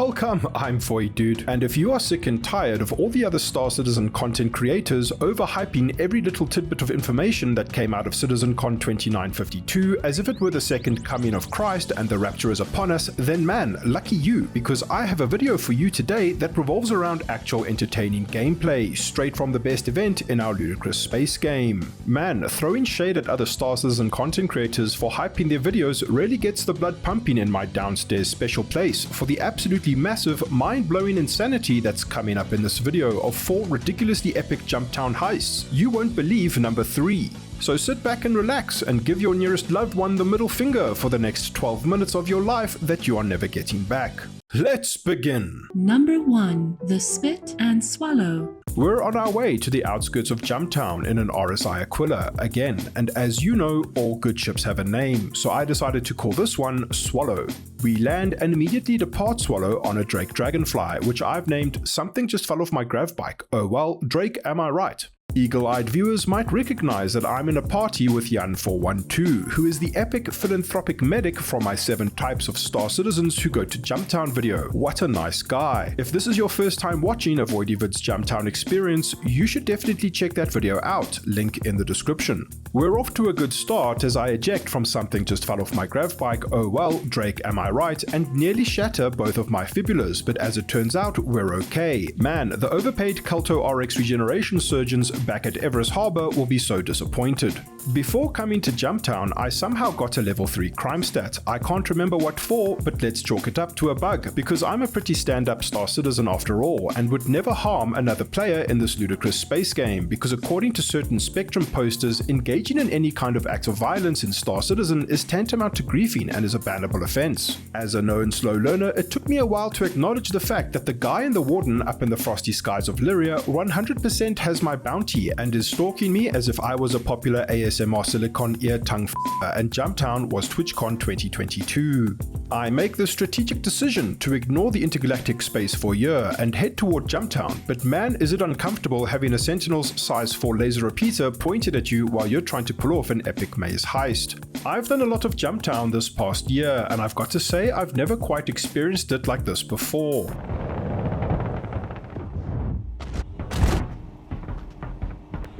Welcome, I'm Void Dude, and if you are sick and tired of all the other Star Citizen content creators overhyping every little tidbit of information that came out of CitizenCon 2952 as if it were the second coming of Christ and the rapture is upon us, then man, lucky you, because I have a video for you today that revolves around actual entertaining gameplay, straight from the best event in our ludicrous space game. Man, throwing shade at other Star Citizen content creators for hyping their videos really gets the blood pumping in my downstairs special place for the absolutely massive, mind-blowing insanity that's coming up in this video of 4 ridiculously epic Jumptown heists. You won't believe number 3. So sit back and relax and give your nearest loved one the middle finger for the next 12 minutes of your life that you are never getting back. Let's begin. Number 1. The Spit and Swallow. We're on our way to the outskirts of Jumptown in an RSI Aquila again, and as you know, all good ships have a name, so I decided to call this one Swallow. We land and immediately depart Swallow on a Drake Dragonfly, which I've named Something Just Fell Off My Grav Bike. Oh well, Drake, am I right? Eagle-eyed viewers might recognize that I'm in a party with Jan412, who is the epic philanthropic medic from my 7 types of Star Citizens who go to Jumptown video. What a nice guy. If this is your first time watching a Voidyvid's Jumptown experience, you should definitely check that video out, link in the description. We're off to a good start as I eject from Something Just Fell Off My Grav Bike, oh well, Drake am I right, and nearly shatter both of my fibulas, but as it turns out, we're okay. Man, the overpaid Culto RX regeneration surgeons back at Everest Harbor will be so disappointed. Before coming to Jumptown, I somehow got a level 3 crime stat. I can't remember what for, but let's chalk it up to a bug, because I'm a pretty stand-up Star Citizen after all, and would never harm another player in this ludicrous space game, because according to certain Spectrum posters, engaging in any kind of act of violence in Star Citizen is tantamount to griefing and is a bannable offense. As a known slow learner, it took me a while to acknowledge the fact that the guy in the Warden up in the frosty skies of Lyria 100% has my bounty and is stalking me as if I was a popular ASMR silicon ear tongue and Jumptown was TwitchCon 2022. I make the strategic decision to ignore the intergalactic space for a year and head toward Jumptown, but man is it uncomfortable having a Sentinel's size 4 laser repeater pointed at you while you're trying to pull off an epic maze heist. I've done a lot of Jumptown this past year and I've got to say I've never quite experienced it like this before.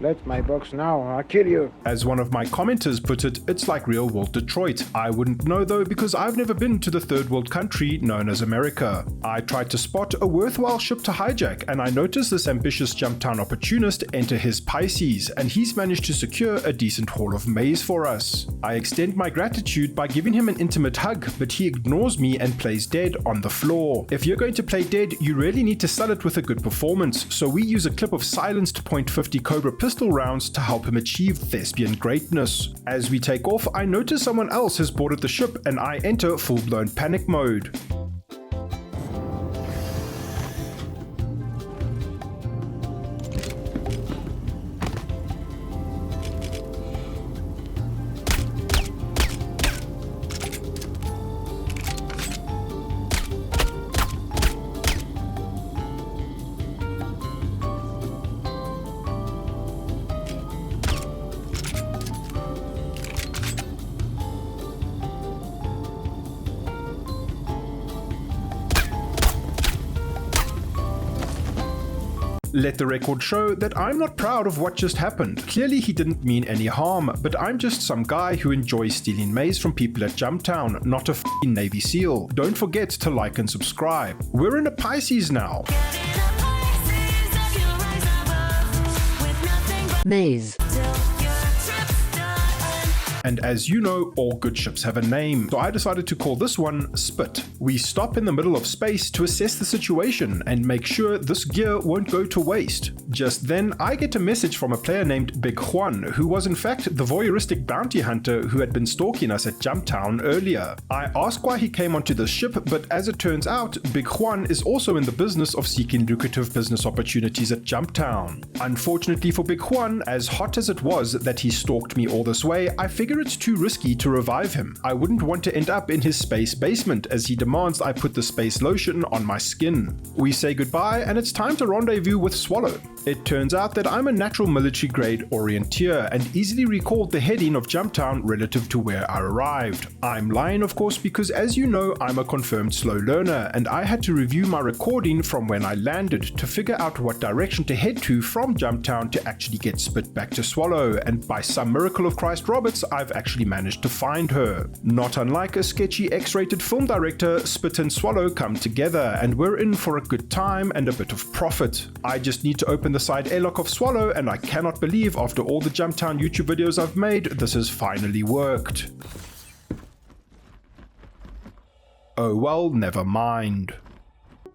Let my box now, I'll kill you. As one of my commenters put it, it's like real world Detroit. I wouldn't know though because I've never been to the third world country known as America. I tried to spot a worthwhile ship to hijack and I noticed this ambitious Jumptown opportunist enter his Pisces and he's managed to secure a decent haul of maize for us. I extend my gratitude by giving him an intimate hug, but he ignores me and plays dead on the floor. If you're going to play dead, you really need to sell it with a good performance, so we use a clip of silenced .50 Cobra pistol rounds to help him achieve thespian greatness. As we take off, I notice someone else has boarded the ship and I enter full-blown panic mode. Let the record show that I'm not proud of what just happened. Clearly he didn't mean any harm, but I'm just some guy who enjoys stealing maize from people at Jumptown, not a f***ing Navy SEAL. Don't forget to like and subscribe. We're in a Pisces now. Maize. And as you know, all good ships have a name, so I decided to call this one Spit. We stop in the middle of space to assess the situation and make sure this gear won't go to waste. Just then, I get a message from a player named Big Juan, who was in fact the voyeuristic bounty hunter who had been stalking us at Jumptown earlier. I ask why he came onto this ship, but as it turns out, Big Juan is also in the business of seeking lucrative business opportunities at Jumptown. Unfortunately for Big Juan, as hot as it was that he stalked me all this way, I figured figure it's too risky to revive him. I wouldn't want to end up in his space basement as he demands I put the space lotion on my skin. We say goodbye and it's time to rendezvous with Swallow. It turns out that I'm a natural military grade orienteer and easily recalled the heading of Jumptown relative to where I arrived. I'm lying of course because as you know I'm a confirmed slow learner and I had to review my recording from when I landed to figure out what direction to head to from Jumptown to actually get spit back to Swallow, and by some miracle of Christ Roberts I've actually managed to find her. Not unlike a sketchy X-rated film director, Spit and Swallow come together and we're in for a good time and a bit of profit. I just need to open the side airlock of Swallow and I cannot believe after all the Jumptown YouTube videos I've made, this has finally worked. Oh well, never mind.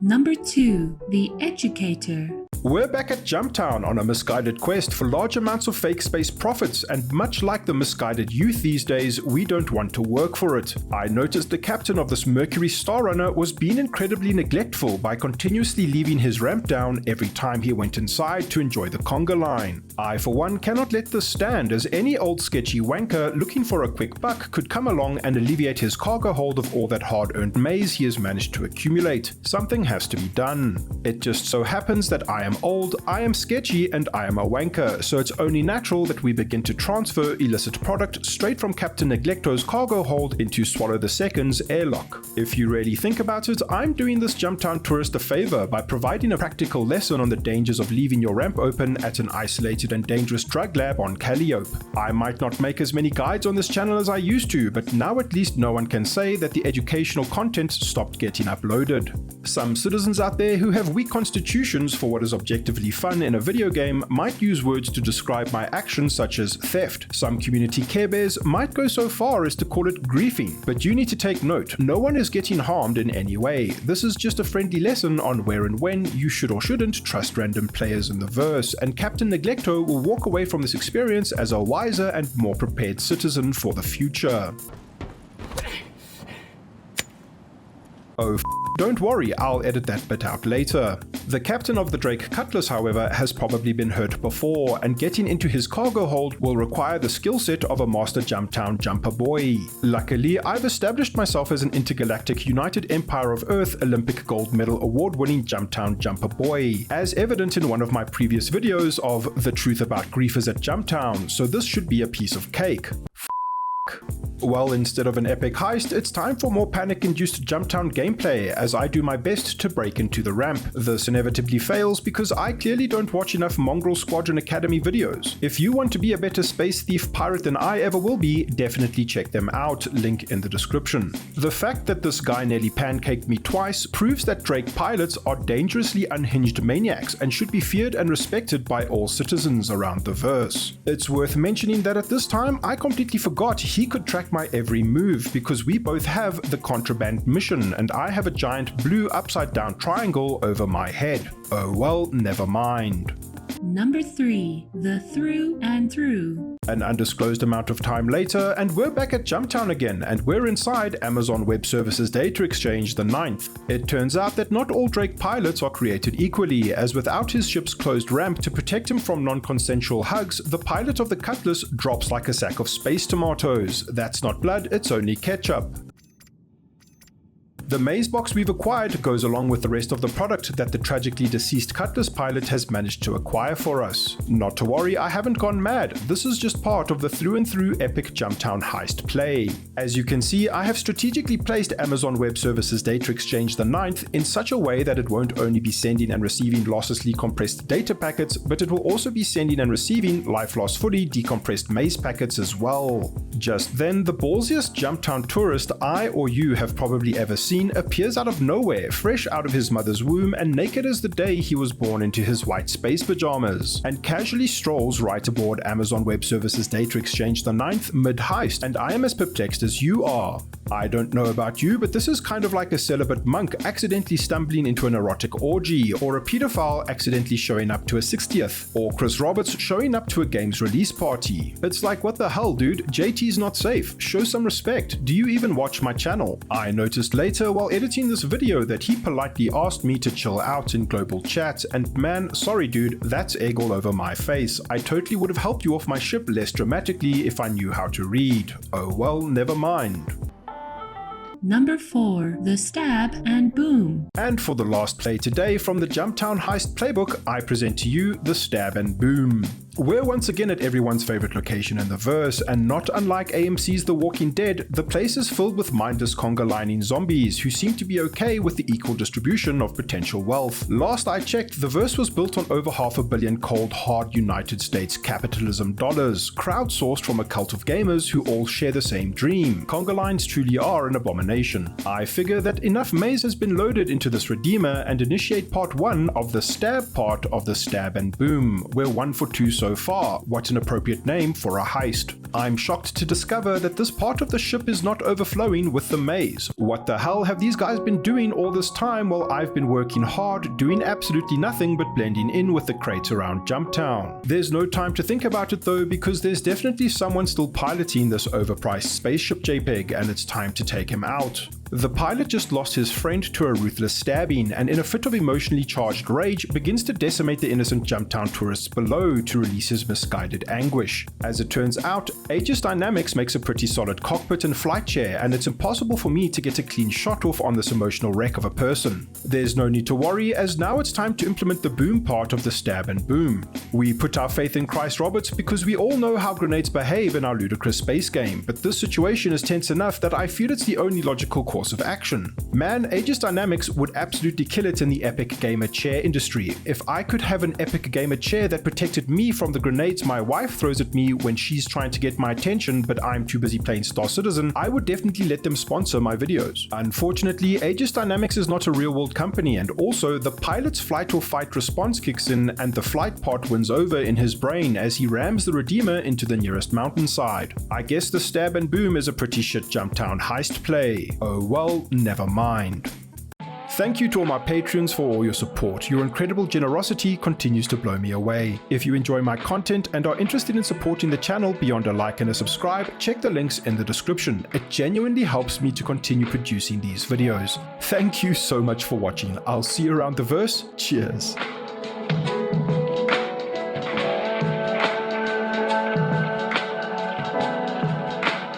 Number 2. The Educator. We're back at Jumptown on a misguided quest for large amounts of fake space profits, and much like the misguided youth these days, we don't want to work for it. I noticed the captain of this Mercury Star Runner was being incredibly neglectful by continuously leaving his ramp down every time he went inside to enjoy the conga line. I for one cannot let this stand, as any old sketchy wanker looking for a quick buck could come along and alleviate his cargo hold of all that hard-earned maize he has managed to accumulate. Something has to be done. It just so happens that I am old, I am sketchy, and I am a wanker, so it's only natural that we begin to transfer illicit product straight from Captain Neglecto's cargo hold into Swallow the Second's airlock. If you really think about it, I'm doing this Jumptown tourist a favor by providing a practical lesson on the dangers of leaving your ramp open at an isolated and dangerous drug lab on Calliope. I might not make as many guides on this channel as I used to, but now at least no one can say that the educational content stopped getting uploaded. Some citizens out there who have weak constitutions for what is objectively fun in a video game might use words to describe my actions such as theft. Some community care bears might go so far as to call it griefing, but you need to take note, no one is getting harmed in any way. This is just a friendly lesson on where and when you should or shouldn't trust random players in the verse, and Captain Neglecto will walk away from this experience as a wiser and more prepared citizen for the future. Oh, don't worry, I'll edit that bit out later. The captain of the Drake Cutlass, however, has probably been hurt before, and getting into his cargo hold will require the skill set of a master Jumptown jumper boy. Luckily, I've established myself as an intergalactic United Empire of Earth Olympic gold medal award-winning Jumptown jumper boy, as evident in one of my previous videos of The Truth About Griefers at Jumptown, so this should be a piece of cake. Well, instead of an epic heist, it's time for more panic-induced Jumptown gameplay as I do my best to break into the ramp. This inevitably fails because I clearly don't watch enough Mongrel Squadron Academy videos. If you want to be a better space thief pirate than I ever will be, definitely check them out, link in the description. The fact that this guy nearly pancaked me twice proves that Drake pilots are dangerously unhinged maniacs and should be feared and respected by all citizens around the verse. It's worth mentioning that at this time I completely forgot he could track my every move because we both have the contraband mission and I have a giant blue upside down triangle over my head. Oh well, never mind. Number 3. The Through and Through. An undisclosed amount of time later, and we're back at Jumptown again, and we're inside Amazon Web Services Data Exchange the 9th. It turns out that not all Drake pilots are created equally, as without his ship's closed ramp to protect him from non-consensual hugs, the pilot of the Cutlass drops like a sack of space tomatoes. That's not blood, it's only ketchup. The maze box we've acquired goes along with the rest of the product that the tragically deceased Cutlass pilot has managed to acquire for us. Not to worry, I haven't gone mad. This is just part of the through and through epic Jumptown heist play. As you can see, I have strategically placed Amazon Web Services Data Exchange the 9th in such a way that it won't only be sending and receiving losslessly compressed data packets, but it will also be sending and receiving life loss fully decompressed maze packets as well. Just then, the ballsiest Jumptown tourist I or you have probably ever seen appears out of nowhere, fresh out of his mother's womb and naked as the day he was born into his white space pajamas, and casually strolls right aboard Amazon Web Services Data Exchange the 9th mid-heist, and I am as perplexed as you are. I don't know about you, but this is kind of like a celibate monk accidentally stumbling into an erotic orgy, or a pedophile accidentally showing up to a 60th, or Chris Roberts showing up to a game's release party. It's like, what the hell, dude? JT's not safe. Show some respect. Do you even watch my channel? I noticed later while editing this video that he politely asked me to chill out in global chat, and man, sorry dude, that's egg all over my face. I totally would have helped you off my ship less dramatically if I knew how to read. Oh well, never mind. Number 4. The Stab and Boom. And for the last play today from the Jumptown Heist Playbook, I present to you the Stab and Boom. We're once again at everyone's favorite location in the verse, and not unlike AMC's The Walking Dead, the place is filled with mindless conga lining zombies who seem to be okay with the equal distribution of potential wealth. Last I checked, the verse was built on over $500 million cold hard United States capitalism dollars, crowdsourced from a cult of gamers who all share the same dream. Conga lines truly are an abomination. I figure that enough maize has been loaded into this redeemer and initiate part 1 of the stab part of the Stab and Boom. We're 1 for 2 so far. What an appropriate name for a heist. I'm shocked to discover that this part of the ship is not overflowing with the maze. What the hell have these guys been doing all this time while I've been working hard, doing absolutely nothing but blending in with the crates around Jumptown? There's no time to think about it though, because there's definitely someone still piloting this overpriced spaceship JPEG, and it's time to take him out. The pilot just lost his friend to a ruthless stabbing, and in a fit of emotionally charged rage begins to decimate the innocent Jumptown tourists below to release his misguided anguish. As it turns out, Aegis Dynamics makes a pretty solid cockpit and flight chair, and it's impossible for me to get a clean shot off on this emotional wreck of a person. There's no need to worry, as now it's time to implement the boom part of the Stab and Boom. We put our faith in Chris Roberts because we all know how grenades behave in our ludicrous space game, but this situation is tense enough that I feel it's the only logical course of action. Man, Aegis Dynamics would absolutely kill it in the epic gamer chair industry. If I could have an epic gamer chair that protected me from the grenades my wife throws at me when she's trying to get my attention but I'm too busy playing Star Citizen, I would definitely let them sponsor my videos. Unfortunately, Aegis Dynamics is not a real-world company, and also the pilot's flight or fight response kicks in and the flight part wins over in his brain as he rams the Redeemer into the nearest mountainside. I guess the Stab and Boom is a pretty shit Jumptown heist play. Oh well, never mind. Thank you to all my patrons for all your support. Your incredible generosity continues to blow me away. If you enjoy my content and are interested in supporting the channel beyond a like and a subscribe, check the links in the description. It genuinely helps me to continue producing these videos. Thank you so much for watching. I'll see you around the verse. Cheers.